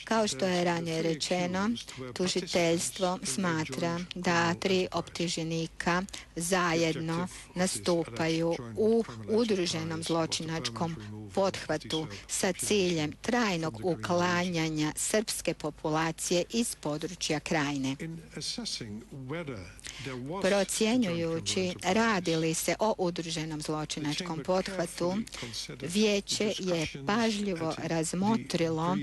Kao što je ranije rečeno, tužiteljstvo smatra da 3 optuženika zajedno nastupaju u udruženom zločinačkom pothvatu sa ciljem trajnog uklanjanja srpske populacije iz područja Krajine. Procjenjujući radi li se o udruženom zločinačkom pothvatu, Vijeće je pažljivo razmotrilo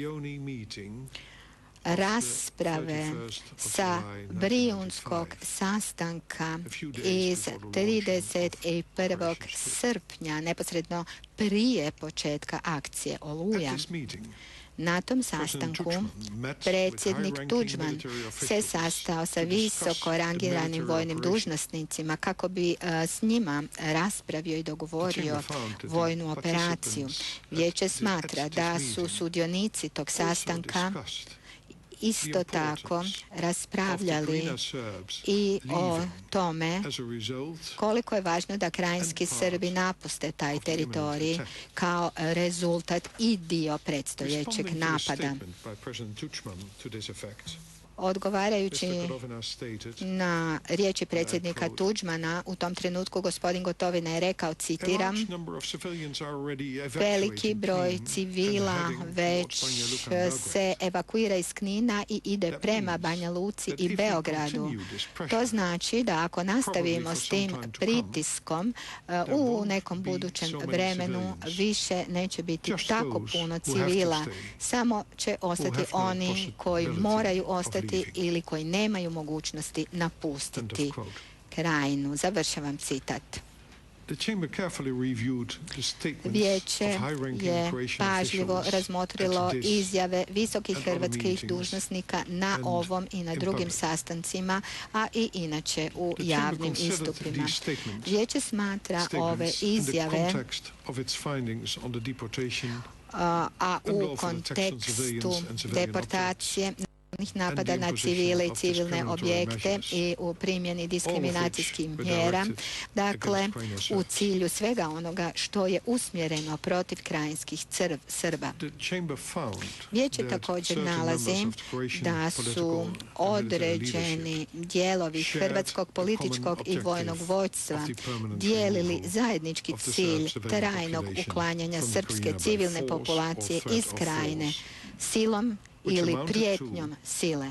rasprave sa Brijunskog sastanka iz 31. srpnja, neposredno prije početka akcije Oluja. Na tom sastanku predsjednik Tudžman se sastao sa visoko rangiranim vojnim dužnosnicima kako bi s njima raspravio i dogovorio vojnu operaciju. Vijeće smatra da su sudionici tog sastanka isto tako raspravljali i o tome koliko je važno da krajinski Srbi napuste taj teritorij kao rezultat i dio predstojećeg napada. Odgovarajući na riječi predsjednika Tudžmana, u tom trenutku gospodin Gotovina je rekao, citiram, veliki broj civila već se evakuira iz Knina i ide prema Banja Luci i Beogradu. To znači da ako nastavimo s tim pritiskom u nekom budućem vremenu više neće biti tako puno civila, samo će ostati oni koji moraju ostati ili koji nemaju mogućnosti napustiti Krajinu. Završavam citat. Vijeće je pažljivo razmotrilo izjave visokih hrvatskih dužnosnika na ovom i na drugim sastancima, a i inače u javnim istupima. Vijeće smatra ove izjave a u kontekstu deportacije napada na civile i civilne objekte i u primjeni diskriminacijskih mjera, dakle u cilju svega onoga što je usmjereno protiv krajinskih Srba. Vijeće također nalazi da su određeni dijelovi hrvatskog političkog i vojnog vođstva dijelili zajednički cilj trajnog uklanjanja srpske civilne populacije iz Krajine silom ili prijetnjom sile,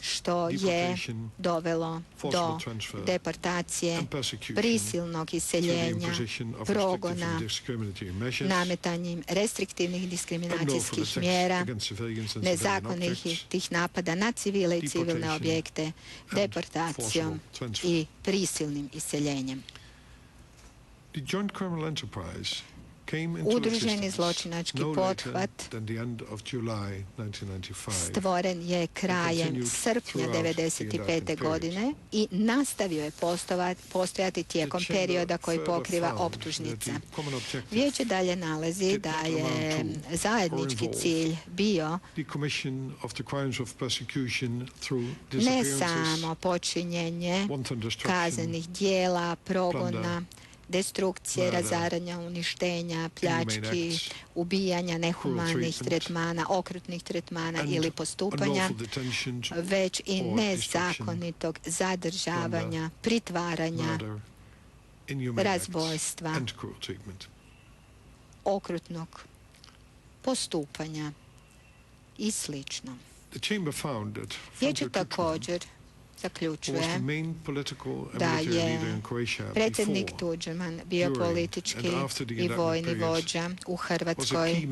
što je dovelo do deportacije, prisilnog iseljenja, progona, nametanjem restriktivnih diskriminacijskih mjera, nezakonitih napada na civile i civilne objekte, deportacijom i prisilnim iseljenjem. Udruženi zločinački pothvat stvoren je krajem srpnja 1995. godine i nastavio je postojati tijekom perioda koji pokriva optužnica. Vijeće dalje nalazi da je zajednički cilj bio ne samo počinjenje kaznenih dijela, progona, destrukcije, razaranja, uništenja, pljački, ubijanja, nehumanih tretmana, okrutnih tretmana ili postupanja, već i nezakonitog zadržavanja, pritvaranja, razbojstva, okrutnog postupanja i slično. Vijeće također zaključuje da je predsjednik Tudžman bio politički i vojni vođa u Hrvatskoj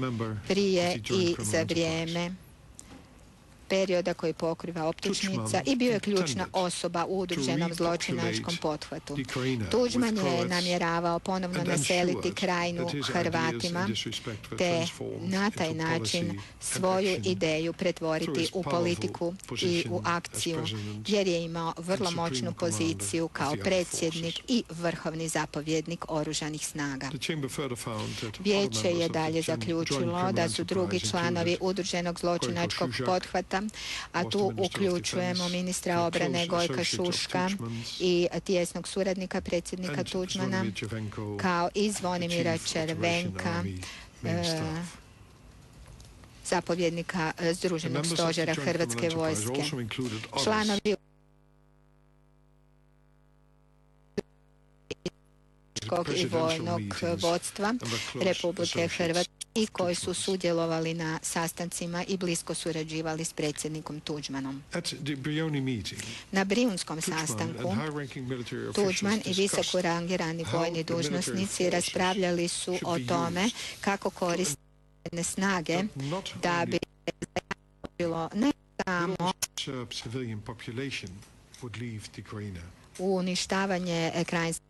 prije i za vrijeme perioda koji pokriva optužnica i bio je ključna osoba u udruženom zločinačkom pothvatu. Tudžman je namjeravao ponovno naseliti Krajinu Hrvatima te na taj način svoju ideju pretvoriti u politiku i u akciju, jer je imao vrlo moćnu poziciju kao predsjednik i vrhovni zapovjednik oružanih snaga. Vijeće je dalje zaključilo da su drugi članovi udruženog zločinačkog pothvata, a tu uključujemo ministra obrane Gojka Šuška i tijesnog suradnika predsjednika Tudžmana, kao i Zvonimira Červenka, zapovjednika Združenog stožera Hrvatske vojske. Članovi i vojnog vodstva Republike Hrvatske i koji su sudjelovali na sastancima i blisko surađivali s predsjednikom Tuđmanom. Na Brijunskom sastanku Tuđman i visoko rangirani vojni dužnosnici raspravljali su o tome kako koriste snage da bi bilo ne samo uništavanje krajinskih,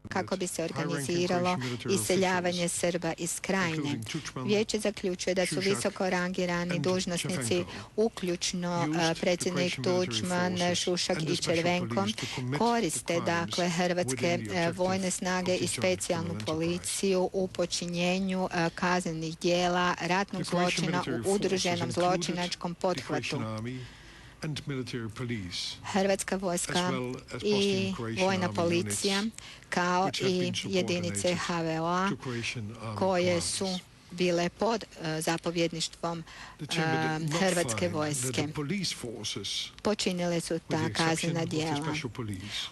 kako bi se organiziralo iseljavanje Srba iz Krajine. Vijeće zaključuje da su visoko rangirani dužnosnici, uključno predsjednik Tuđman, Šušak i Červenko, koriste dakle hrvatske vojne snage i specijalnu policiju u počinjenju kaznenih dijela ratnog zločina u udruženom zločinačkom pothvatu. Hrvatska vojska i vojna policija kao i jedinice HVO-a koje su bile pod zapovjedništvom Hrvatske vojske počinile su ta kaznena djela.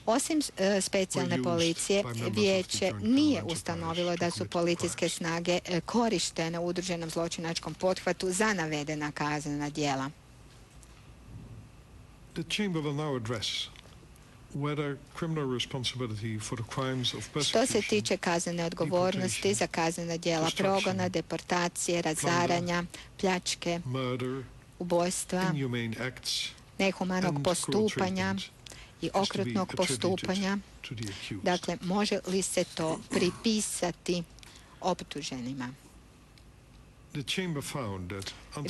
Osim specijalne policije, vijeće nije ustanovilo da su policijske snage korištene u udruženom zločinačkom pothvatu za navedena kaznena djela. The Chamber will now address whether criminal responsibility for the crimes of Što se tiče kaznene odgovornosti za kaznena djela progona, deportacije, razaranja, pljačke, ubojstva, nehumanog postupanja i okrutnog postupanja, dakle, može li se to pripisati optuženima?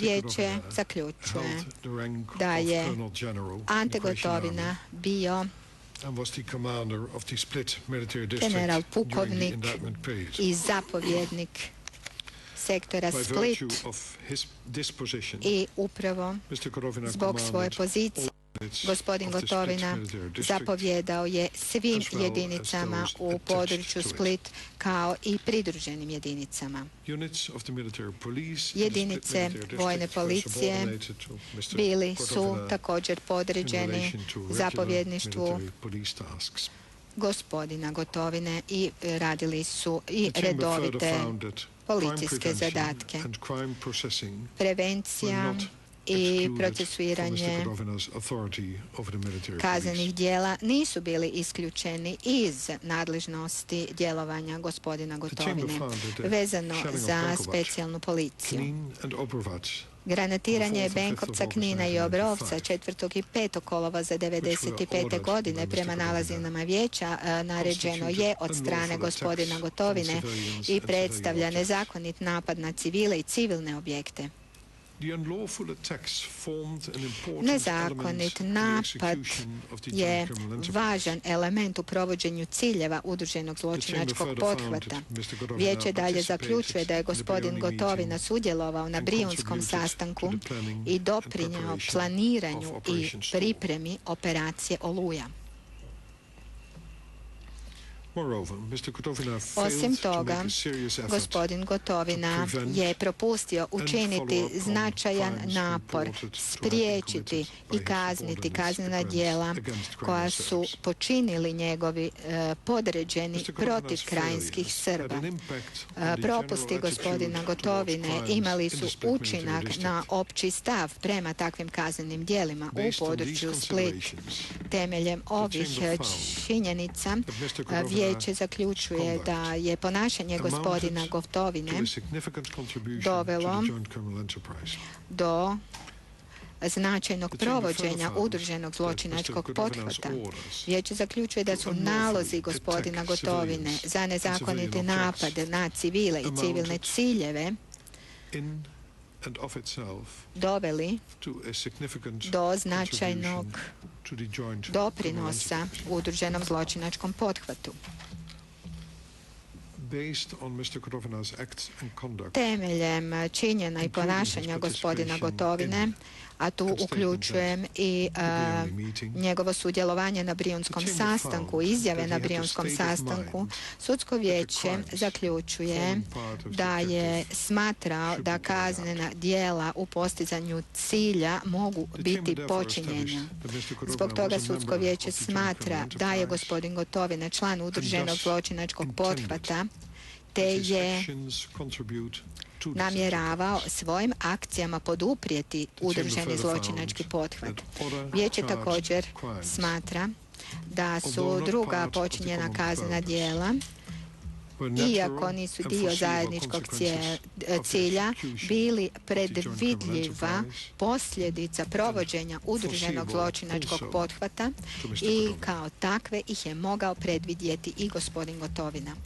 Vijeće zaključuje da je Ante Gotovina bio general pukovnik i zapovjednik sektora Split i upravo zbog svoje pozicije gospodin Gotovina zapovjedao je svim jedinicama u području Split kao i pridruženim jedinicama. Jedinice vojne policije bili su također podređeni zapovjedništvu gospodina Gotovine i radili su i redovite policijske zadatke. Prevencija i procesuiranje kaznenih djela nisu bili isključeni iz nadležnosti djelovanja gospodina Gotovine vezano za specijalnu policiju. Granatiranje Benkovca, Knina i Obrovca 4. i 5. kolovoza 1995. godine prema nalazima vijeća naređeno je od strane gospodina Gotovine i predstavlja nezakonit napad na civile i civilne objekte. Nezakonit napad je važan element u provođenju ciljeva udruženog zločinačkog pothvata. Vijeće dalje zaključuje da je gospodin Gotovina sudjelovao na Brijunskom sastanku i doprinjeo planiranju i pripremi operacije Oluja. Osim toga, gospodin Gotovina je propustio učiniti značajan napor, spriječiti i kazniti kaznena djela koja su počinili njegovi podređeni protiv krajinskih Srba. Propusti gospodina Gotovine imali su učinak na opći stav prema takvim kaznenim djelima u području Split. Temeljem ovih činjenica vijeće zaključuje da je ponašanje gospodina Gotovine dovelo do značajnog provođenja udruženog zločinačkog pothvata. Vijeće zaključuje da su nalozi gospodina Gotovine za nezakoniti napad na civile i civilne ciljeve doveli do značajnog doprinosa udruženom zločinačkom pothvatu. Temeljem činjena i ponašanja gospodina Gotovine, a tu uključujem i njegovo sudjelovanje na Brijunskom sastanku, izjave na Brijunskom sastanku, sudsko vijeće zaključuje da je smatrao da kaznena djela u postizanju cilja mogu biti počinjenja. Zbog toga sudsko vijeće smatra da je gospodin Gotovina član udruženog zločinačkog pothvata, te je namjeravao svojim akcijama poduprijeti udruženi zločinački pothvat. Vijeće također smatra da su druga počinjena kaznena djela, iako nisu dio zajedničkog cilja, bili predvidljiva posljedica provođenja udruženog zločinačkog pothvata i kao takve ih je mogao predvidjeti i gospodin Gotovina.